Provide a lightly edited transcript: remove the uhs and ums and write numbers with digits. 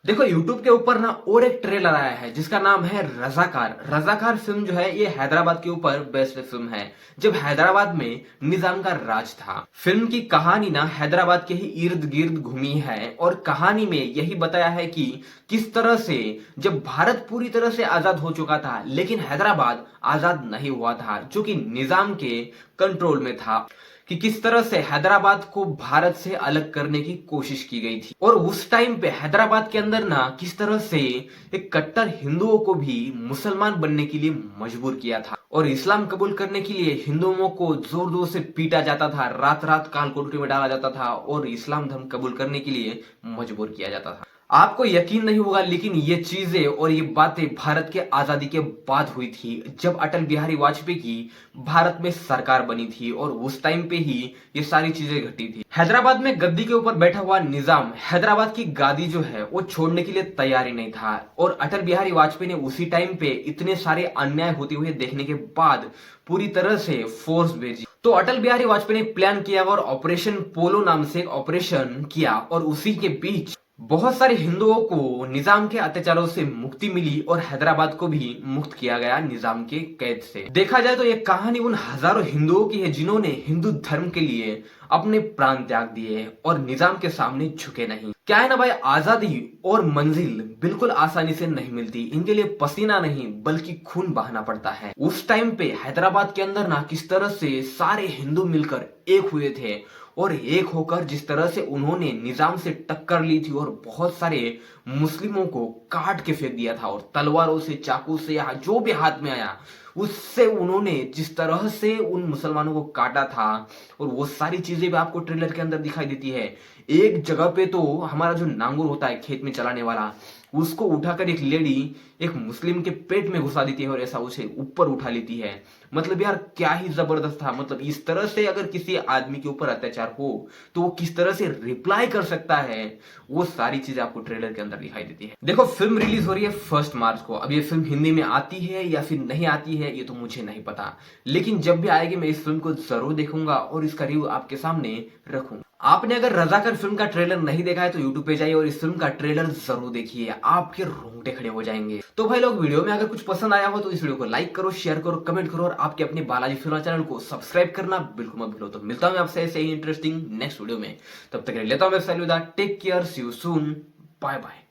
देखो YouTube के ऊपर ना और एक ट्रेलर आया है जिसका नाम है रजाकार। रजाकार फिल्म जो है ये हैदराबाद के ऊपर बेस्ड फिल्म है, जब हैदराबाद में निजाम का राज था। फिल्म की कहानी ना हैदराबाद के ही इर्द गिर्द घूमी है और कहानी में यही बताया है कि किस तरह से जब भारत पूरी तरह से आजाद हो चुका था लेकिन हैदराबाद आजाद नहीं हुआ था, जो कि निजाम के कंट्रोल में था, कि किस तरह से हैदराबाद को भारत से अलग करने की कोशिश की गई थी। और उस टाइम पे हैदराबाद के अंदर ना किस तरह से एक कट्टर हिंदुओं को भी मुसलमान बनने के लिए मजबूर किया था और इस्लाम कबूल करने के लिए हिंदुओं को जोर जोर से पीटा जाता था, रात रात काल कोठरी में डाला जाता था और इस्लाम धर्म कबूल करने के लिए मजबूर किया जाता था। आपको यकीन नहीं होगा लेकिन ये चीजें और ये बातें भारत के आजादी के बाद हुई थी, जब अटल बिहारी वाजपेयी की भारत में सरकार बनी थी और उस टाइम पे ही ये सारी चीजें घटी थी। हैदराबाद में गद्दी के ऊपर बैठा हुआ निजाम हैदराबाद की गादी जो है वो छोड़ने के लिए तैयार ही नहीं था और अटल बिहारी वाजपेयी ने उसी टाइम पे इतने सारे अन्याय होते हुए देखने के बाद पूरी तरह से फोर्स भेजी। तो अटल बिहारी वाजपेयी ने प्लान किया और ऑपरेशन पोलो नाम से एक ऑपरेशन किया और उसी के बीच बहुत सारे हिंदुओं को निजाम के अत्याचारों से मुक्ति मिली और हैदराबाद को भी मुक्त किया गया निजाम के कैद से। देखा जाए तो ये कहानी उन हजारों हिंदुओं की है जिन्होंने हिंदू धर्म के लिए अपने प्राण त्याग दिए और निजाम के सामने झुके नहीं। क्या है ना भाई, आजादी और मंजिल बिल्कुल आसानी से नहीं मिलती, इनके लिए पसीना नहीं बल्कि खून बहाना पड़ता है। उस टाइम पे हैदराबाद के अंदर ना किस तरह से सारे हिंदू मिलकर एक हुए थे और एक होकर जिस तरह से उन्होंने निजाम से टक्कर ली थी और बहुत सारे मुस्लिमों को काट के फेंक दिया था और तलवारों से, चाकू से या जो भी हाथ में आया उससे उन्होंने जिस तरह से उन मुसलमानों को काटा था और वो सारी चीजें भी आपको ट्रेलर के अंदर दिखाई देती है। एक जगह पे तो हमारा जो नांगुर होता है खेत में चलाने वाला, उसको उठाकर एक लेडी एक मुस्लिम के पेट में घुसा देती है और ऐसा उसे ऊपर उठा लेती है। मतलब यार क्या ही जबरदस्त था। मतलब इस तरह से अगर किसी आदमी के ऊपर अत्याचार हो तो वो किस तरह से रिप्लाई कर सकता है, वो सारी चीजें आपको ट्रेलर के अंदर दिखाई देती है। देखो फिल्म रिलीज हो रही है 1 मार्च को। अब ये फिल्म हिंदी में आती है या फिर नहीं आती है ये तो मुझे नहीं पता, लेकिन जब भी आएगी मैं इस फिल्म को जरूर देखूंगा और इसका रिव्यू आपके सामने रखूंगा। आपने अगर रजाकार फिल्म का ट्रेलर नहीं देखा है तो यूट्यूब पे जाइए और इस फिल्म का ट्रेलर जरूर देखिए, आपके रोंगटे खड़े हो जाएंगे। तो भाई लोग, वीडियो में अगर कुछ पसंद आया हो तो इस वीडियो को लाइक करो, शेयर करो, कमेंट करो और आपके अपने बालाजी फिल्म चैनल को सब्सक्राइब करना बिल्कुल मत भूलो। तो मिलता हूं आपसे ऐसे ही इंटरेस्टिंग नेक्स्ट वीडियो में, तब तक लेता हूं मैं take care, see you soon, bye bye.